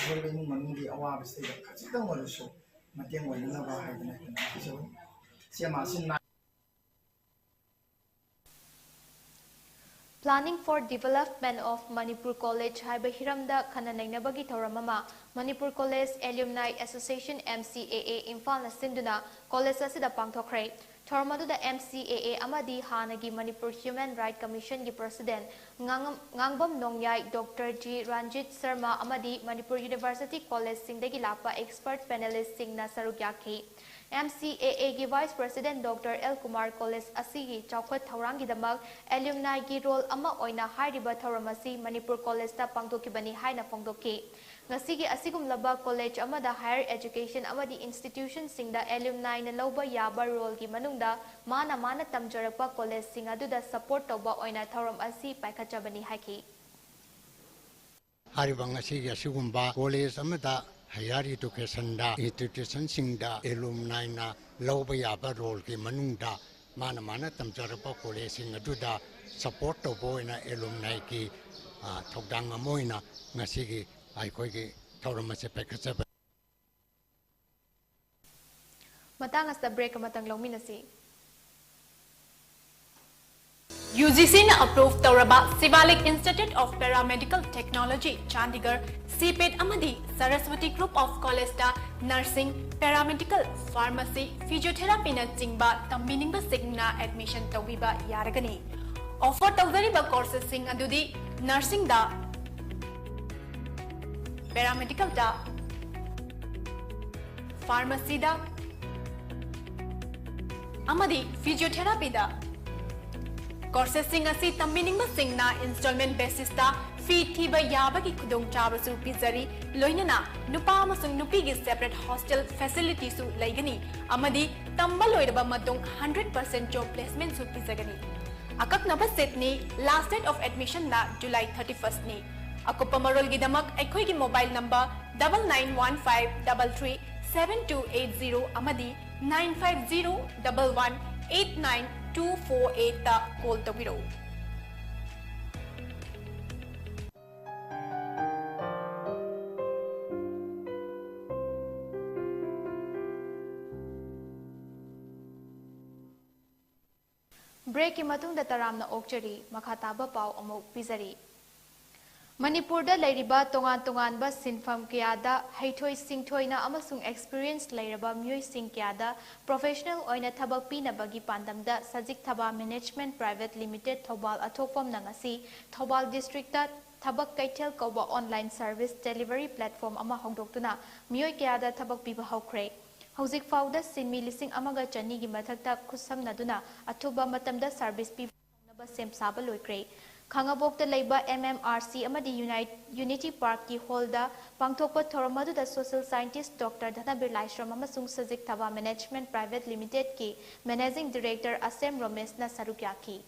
Speaker 6: Yori Mundi Awab State Katita Walusho Matian Walina so Siamasin.
Speaker 1: Planning for Development of Manipur College haiba hiramda khana nainabagi thoramama Manipur College Alumni Association MCAA Imphal na sinduna college asida pangthokre thoramadu da MCAA amadi hanagi Manipur Human Rights Commission gi president ngangbam nongyai Dr. G Ranjit Sharma amadi Manipur University College singdagi lapa expert panelist singna saruk yakhi MCAA gi Vice President Dr. L. Kumar College asigi chawkhat thaurangi damak alumni gi role ama oina hairiba thauramasi Manipur College ta pangthokibani haina phongdoki ngasigi asigum laba college amada higher education amadi institution singda alumni na loba yaba role gi manungda mana tamjarakpa college sing aduda support toba oina thauram asi paikachabani haki
Speaker 14: haribang asigi asigumba college amada higher education da institution singda alumni na loba yaba role ki manungda mana tamjarapa college sing aduda support to boina alumni ki thokdang amoina ngasigi aikoi thoramase pekachaba
Speaker 1: matang asta break matang longminasi
Speaker 8: UGC na approve Tauraba Sivalik Institute of Paramedical Technology, Chandigarh, CPET Amadi, Saraswati Group of College da Nursing, Paramedical, Pharmacy, Physiotherapy na Chingba, Tambiningba Signa admission Tawiba Yaragani. Offer Tawzariba courses sing adudi Nursing da, Paramedical da, Pharmacy da, Amadi, Physiotherapy da, courses sing asi tambining sing na installment basis ta fee thiba yabagi khudong chabasu pizari loinana nupa amasung nupi gi separate hostel facility su laigani amadi tamba loiraba matung 100% job placement su pizagani akak naba set ni last date of admission na July 31st ni akopa marol gi damak ekhoi gi mobile number 9915337280 amadi 9501189248 ta call tawiro
Speaker 1: break imatung da taramna okchari makhataba pau amok pizari Manipur da lairiba tongan ba sinfam kiyada haithoi singthoina amasung experience lairaba myoi sing kiyada professional oina thabak pinabagi pandamda sajik thaba management private limited thobal athokpam nangasi thobal district da thabak kaithel koba online service delivery platform ama hongdoktuna myoi kiyada thabak piba hawkre hauzik fauda sinmi lising amaga chani gi mathakta khusamnaduna athuba matamda service piba naba sem saba loikre Khangabok da leiba MMRC amadi Unity Park ki holda pangthokpa thoramadu da social scientist Dr. Dhanabir Laishram amasung Sajik Thaba Management Private Limited ki Managing Director Asem Ramesh na sarukyaki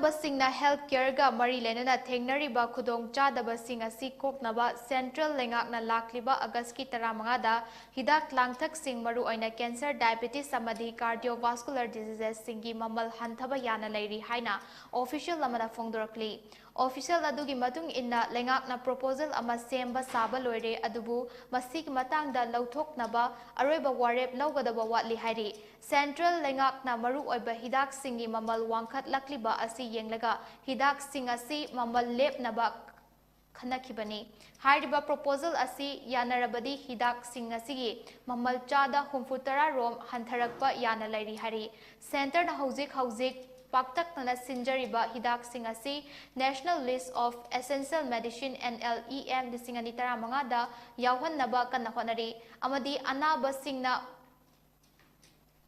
Speaker 1: Basingna healthcare ga mari lenana thengnariba khudong chadaba sing asi koknaba central lengakna lakliba August ki 15 da hidak langthak sing maru oina cancer diabetes samadi cardiovascular diseases singi mamal hanthaba yana leiri haina official lamana phongdorakli official adugi matung inna lengakna proposal ama semba saba loire adubu masik matangda lauthoknaba aroiba warep lawgadaba watli hairi central lengakna maru oiba hidak singi mamal wangkhat lakliba asi yenglaga hidak sing asi mamal lepnaba खनखिबनी हाइरिबा proposal असी यानरबदी हिदाक सिंग असिगी ममल चादा 64 रोम हंथरकपा याना लैरी हरि सेंटर ना हौजिक पाक्तकना सिंजरिबा हिदाक सिंग असी national list of essential medicine NLEM listing अनि 15 दा यावहन्नबा कन्ना होनरी अमदी अनाबा सिंगना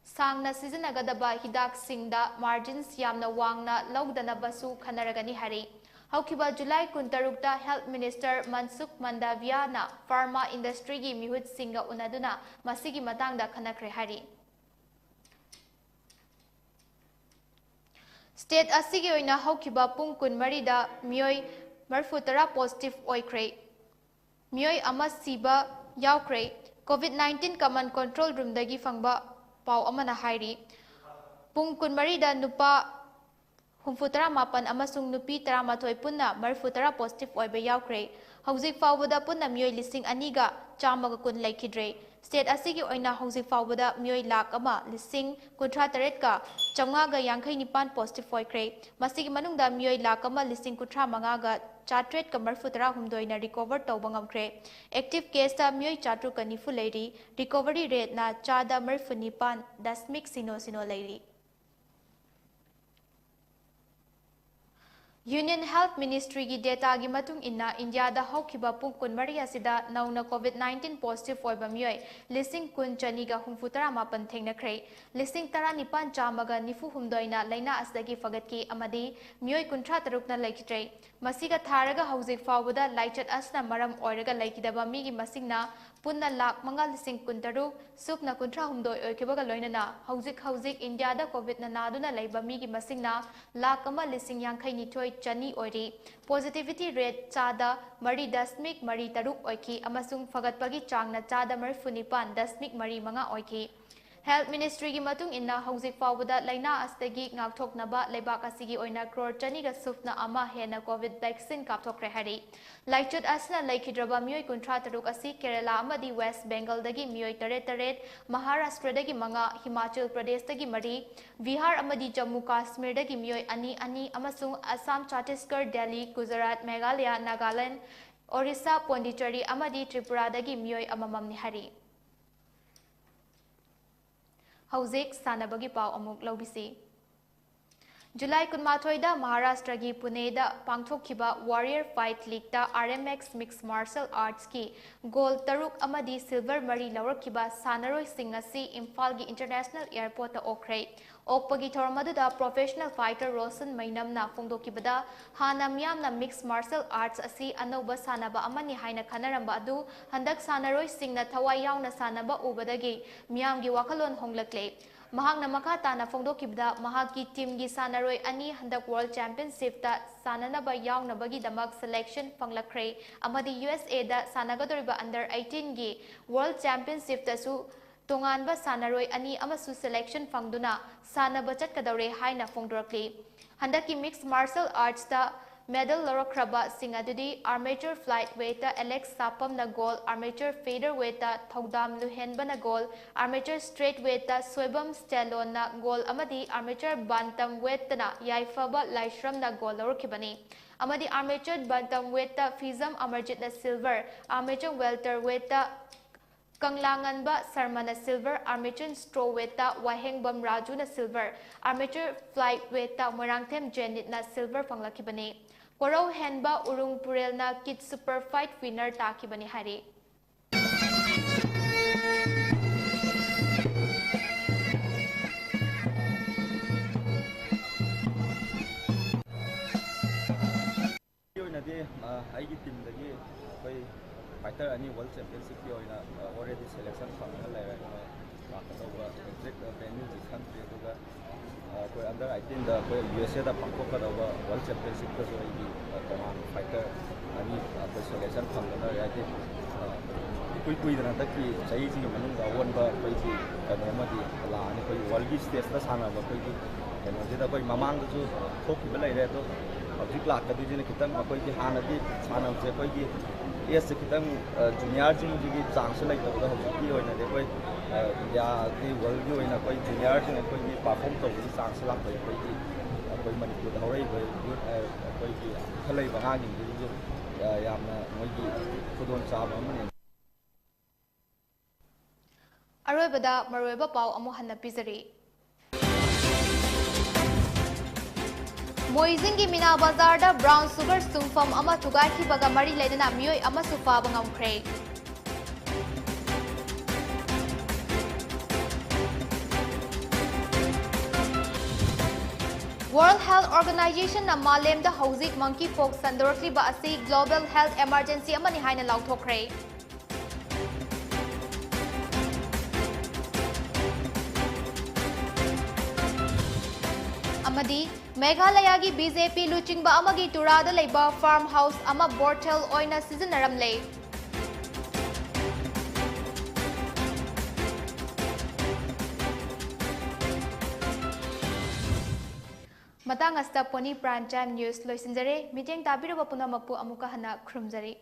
Speaker 1: सांगना सिजनगदबा हिदाक सिंगदा मार्जिन्स यामना वांगना लौदनबसु खनरगनी हरि हौखिबा जुलाई 16 हेल्थ मिनिस्टर मनसुख मंडावियाना फार्मा इंडस्ट्री की मिहुत सिंगा उनदुना मसिगी मतंगदा खनखरे हरि स्टेट असिगी ओइना हौखिबा पुंग 12 दा मियोय 40 पॉजिटिव ओइख्रे मियोय अमा सिबा यावख्रे कोविड-19 कमन कंट्रोल रूम दगी फंगबा पाव अमना हाइरी पुंग 12 दा नुपा 64 अमसुंग नुपी 13 पुन्ना 40 पॉजिटिव ओइबे यावख्रे हौजिक फावबदा पुन्ना मियोय लिसिंग अनिगा चामगा कुन लैखिद्रे स्टेट असिगी ओइना हौजिक फावबदा मियोय लाख अमा लिसिंग 38 का 559 पॉजिटिव ओइख्रे मसिगी मनुंगदा मियोय लाख अमा लिसिंग 35 गा 444 ना रिकवर तौबा ngamkhre एक्टिव केस ता मियोय 494 लेरी रिकवरी रेट ना 4.9% लेरी यूनियन हेल्थ मिनिस्ट्री की डेटा की मतुंग इन्ना इंडिया दा हौखिबा पुंग 12 असिदा नौना कोविड-19 पॉजिटिव ओइबा मियोय लिसिंग 19 थेंगनख्रे लिसिंग 19 चामगा 94 ना लैना असदगी फगतकी अमदी मियोय 13 ना लैखित्रे मसिगा थारगा हौजिक फावबदा लाइचत असना मरम ओइरगा लैखिदबा मिगी मसिंगना पुन्ना लाख मंगा लिसिंग 13 सुपना 13 ओइखेबगा लोइनना हौजिक इंडिया दा कोविड ना नादुना लैबा मिगी मसिंगना लाख अमा लिसिंग 92 चनी ओइरी पॉजिटिविटी रेट चादा 3.3 ओइखी अमसुंग फगतपगी चांगना चादा 49.5 ओइखी हेल्थ मिनिस्ट्री की मतुंग इन्ना हौजिक फावबदा लैना अस्तगी ngakthoknaba लेबाक असिगी ओइना crore चनीगा सुफना अमा हेना कोविड वैक्सीन कापथोक्रे हरि लाइचत असना लैखिद्रबा मियोय 13 असी केरला अमदी वेस्ट बेंगल दगी मियोय 38 महाराष्ट्र दगी मंगा हिमाचल प्रदेश दगी मरी बिहार अमदी जम्मू काश्मीर दगी मियोय अनि अमसुंग असम छत्तीसगढ़ दिल्ली गुजरात मेघालय नागालैंड ओडिशा पोंडिचेरी अमदी त्रिपुरा दगी मियोय अमममनि हरि हौजिक सानबगी पाव अमुक लौबिसी जुलाई 19 महाराष्ट्र की पुणे पांथोखिबा warrior fight league RMX mix martial arts की गोल 3 सिल्वर मरी लौरखिबा सानरोय सिंह असी इम्फाल की इंटरनेशनल एयरपोर्ट ओख्रे ओपगी थोरमदुदा प्रोफेशनल फाइटर रोशन मैनमना फोंदोखिबदा हाना मियामना मिक्स मार्शल आर्ट्स असी अनौबा सानबा अमनि हाइना खनरंबा अदु हंदक सानरोय सिंहना थवाई यावना सानबा उबदगी मियामगी वाखलोन होंगलक्ले महांगना मखा ताना फोंदोखिबदा महाकी टीम की सानरोय अनि हंदक वर्ल्ड चैंपियनशिप ता साननबा यावनबगी दमक सिलेक्शन फंगलख्रे अमदी USA दा सानगदोरिबा अंडर 18 की वर्ल्ड चैंपियनशिप तसु तोंगानबा सानरोय अनि अमसु सिलेक्शन फंगदुना सानबा चटकदौरे हाइना फोंदोरक्ली हंदकी मिक्स मार्शल आर्ट्स ता मेडल लौरख्रबा सिंह अदुदी amateur flight weight Alex Sapam न gold amateur featherweight Thoudam Luhenban gold amateur straight weight Soibam Stallone न गोल अमदी आर्मेचर बांटम वेट न याइफबा लाइश्रम न गोल लौरखिबनी अमदी amateur bantamweight Phijam Amarjit न silver amateur welterweight Kanglangnaba Sharma silver amateur strawweight Wahengbam Raju न silver amateur flight weight Morangthem Jenit न silver फंगलखिबनी कोरौ हेनबा उरुंग पुरेल न किड सुपर फाइट विनर ताखिबनी हरि
Speaker 15: फाइटर अनि वर्ल्ड चैंपियनशिप की ऑलरेडी सिलेक्शन फंगना लेरे लाखदौबा एग्जैक्ट वेन्यू जी खंत्रे दुगा कोई अंडर 18 दा कोई USA दा पांथोखदौबा वर्ल्ड चैंपियनशिप का जो तमाम फाइटर अनि कोई सिलेक्शन फंगना यादि कोई दना तक की सही जी मनुंग अवनबा कोई की कनोमदी लाने कोई वर्ल्ड की स्टेज दा सानाबा कोई की कनोजेदा कोई ममांग जो थोखिबा लेरे तो हौजिक लाखदुजिने खितंग कोई की हानदी सानाबसे कोई की एस खितंग जूनियर जिंग की चांस लेतबदा हौजिकी होइना दे कोई इंडिया की वर्ल्ड की होइना कोई जूनियर जिंग कोई की परफॉर्म तौबदी चांस लाखै कोई की कोई मणिपुर हौरै कोई की खलै बंगा जिंग जो ꯌꯥꯝꯅ ꯃꯣꯏꯒꯤ ꯈꯨꯗꯣꯡꯆꯥꯕ ꯑꯃꯅꯤ
Speaker 1: ꯑꯔꯣꯏꯕꯗ ꯃꯔꯨꯑꯣꯏꯕ ꯄꯥꯎ ꯑꯃꯨꯛ ꯍꯟꯅ ꯄꯤꯖꯔꯤ ꯃꯣꯏꯖꯤꯡꯒꯤ ꯃꯤꯅꯥ ꯕꯖꯥꯔꯗ ꯕ꯭ꯔꯥꯎꯟ ꯁꯨꯒꯔ ꯁꯨꯡꯐꯝ ꯑꯃ ꯊꯨꯒꯥꯏꯈꯤꯕꯒ ꯃꯔꯤ ꯂꯩꯅꯅ ꯃꯤꯑꯣꯏ ꯑꯃꯁꯨ ꯐꯥꯕ ꯉꯝꯈ꯭ꯔꯦ World Health Organization na malemda hauzik monkeypox sandorokliba asi global health emergency amani haina lauthokre amadi Meghalaya gi BJP luchingba amagi turada leiba farmhouse ama bortel oina sizinaramle Matang asta Poni Prime Time News loisinjare miteng tabiraba punamakpu amuka hana khurumjari